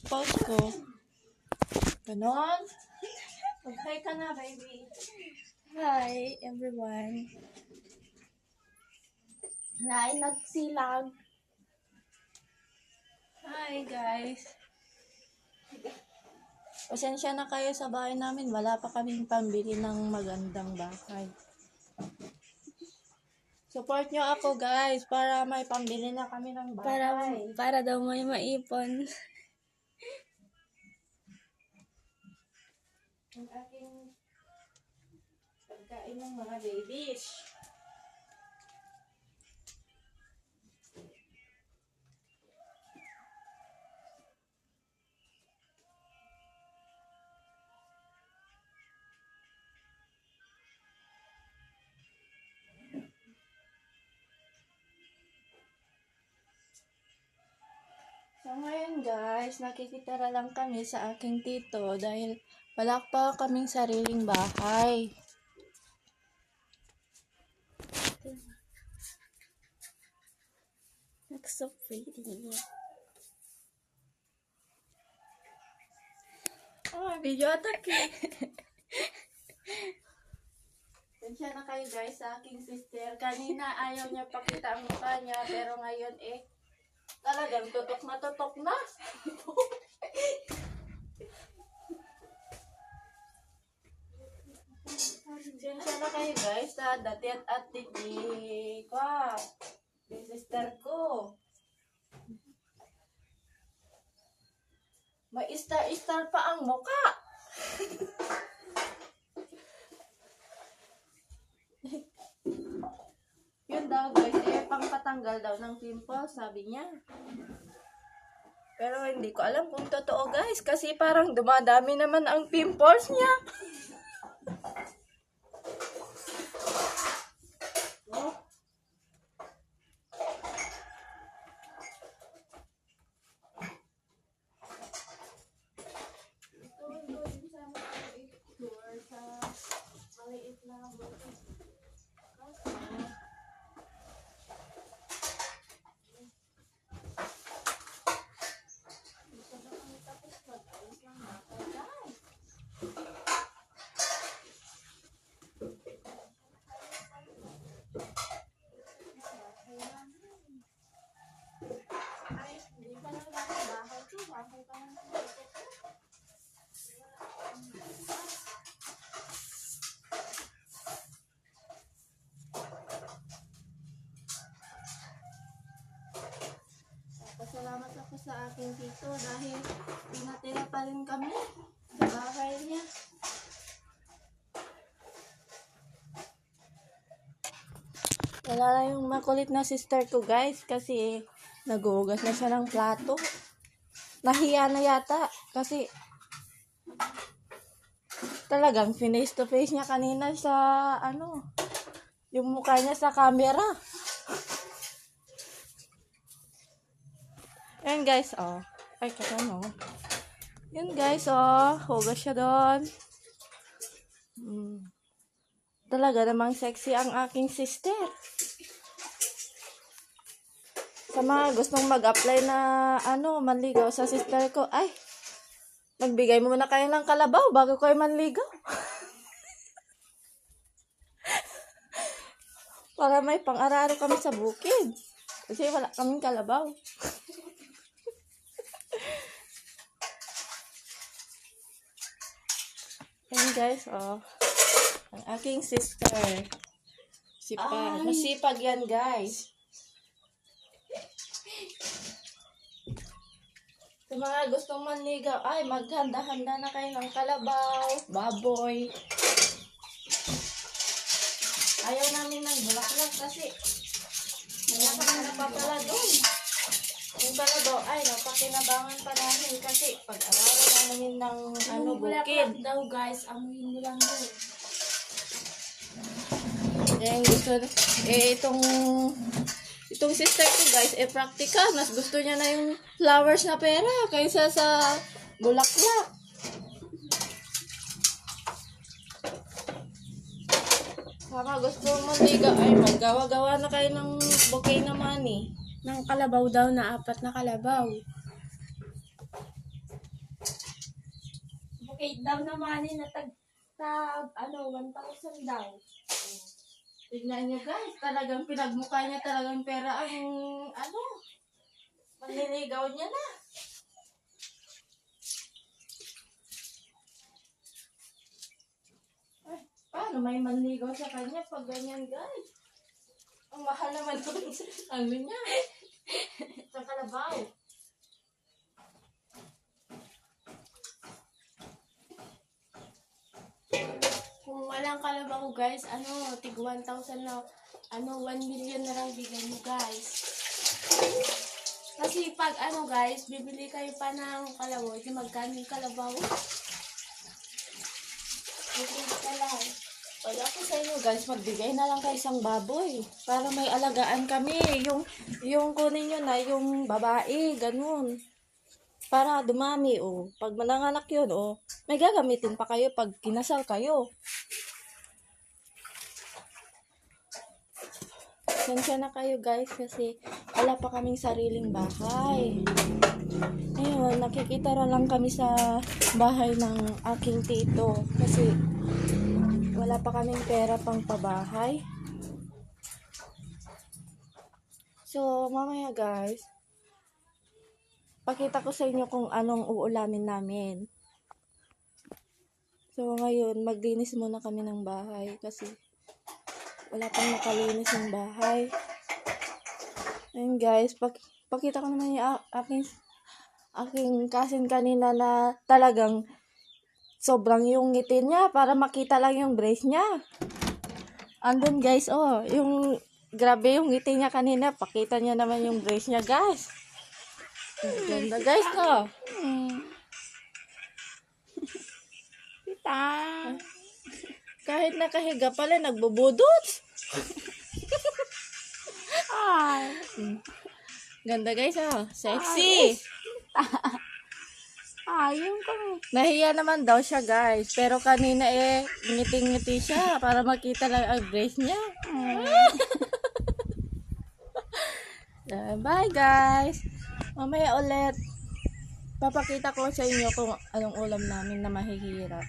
Pause ko. Ganon. Mag-hi ka na, baby. Hi, everyone. Naay nagsilag. Hi, guys. Pasensya na kayo sa bahay namin. Wala pa kaming pambili ng magandang bahay. Support nyo ako, guys, para may pambili na kami ng bahay. Para daw may maipon. Ang aking pagkain ng mga babies. So ngayon guys, nakikitira lang kami sa aking tito dahil wala pa kaming sariling bahay. Looks so pretty. Oh, video attack eh. Tensya na kayo guys sa aking sister. Kanina ayaw niya pakita ang mukha niya pero ngayon talagang tutok na tutok na. Tensya na kayo guys sa dati at titi ko. Yung sister ko. May star pa ang mukha. Yun daw guys, pangpatanggal daw ng pimple, sabi niya. Pero hindi ko alam kung totoo guys, kasi parang dumadami naman ang pimples niya. Pasalamat ako sa aking tito dahil pinatira pa rin kami sa bahay niya. Wala na yung makulit na sister ko guys kasi naguhugas na siya ng plato. Nahiya na yata kasi talagang face to face niya kanina sa yung mukha niya sa camera. Yan guys, oh. Ay, kasano. Yan guys, oh. Hugas siya doon. Talaga namang sexy ang aking sister. Sa mga gustong mag-apply na, manligaw sa sister ko, ay, magbigay mo muna kayo ng kalabaw bago kayo manligaw. Para may pang-araro kami sa bukid. Kasi wala kaming kalabaw. Yan guys, oh. Ang aking sister. Sipag. Masipag yan guys. Sa mga gustong manligaw, ay maghanda-handa na kayo ng kalabaw, baboy. Ayaw namin ng bulaklak kasi wala kami napapala doon. Yung kalabaw ay napakinabangan pa namin kasi pag-aralan namin ng bukid. Daw guys, amuhin mo lang doon. Yan gusto, itong sister ko guys, practical. Mas gusto niya na yung flowers na pera kaysa sa bulaklak. Kama gusto mo liga, ay maggawa-gawa na kayo ng bouquet na money. Ng kalabaw daw na 4 na kalabaw. paid daw naman na ano, 1,000 daw. Tignan nyo guys, talagang pinagmukha niya talagang pera ang ano, manliligaw niya na. Ay, paano may manligaw sa kanya pag ganyan guys? Ang mahal naman doon ano niya, sa kalabaw. Kung walang kalabaw guys, ano, tig 1,000 na, ano, 1 million na lang bigay mo guys. Kasi pag ano guys, bibili kayo pa ng kalabaw, di magkano yung kalabaw? Bibili ka lang. Wala ko sa inyo guys, magbigay na lang kayo isang baboy para may alagaan kami. Yung kunin nyo na, yung babae, ganun. Para dumami, oh. Pag mananganak yun, oh, may gagamitin pa kayo pag kinasal kayo. Sensya na kayo guys kasi wala pa kaming sariling bahay. Ngayon, nakikita lang kami sa bahay ng aking tito kasi wala pa kaming pera pang pabahay. So, mamaya guys, pakita ko sa inyo kung anong uulamin namin. So, ngayon, maglinis muna kami ng bahay kasi wala pang nakalinis yung bahay. Ayun guys, pakita ko naman yung aking cousin kanina na talagang sobrang yung ngiti niya para makita lang yung brace niya. Andun guys, oh, yung grabe yung ngiti niya kanina. Pakita niya naman yung brace niya guys. Ganda guys, no? Tita! Kahit nakahiga pala, nagbubudot. Ay! Ganda guys, oh. Sexy. Ayun kami. Nahiya naman daw siya guys. Pero kanina ngiti-ngiti siya para makita lang ang brace niya. Bye guys. Mamaya ulit. Papakita ko sa inyo kung anong ulam namin na mahihirap.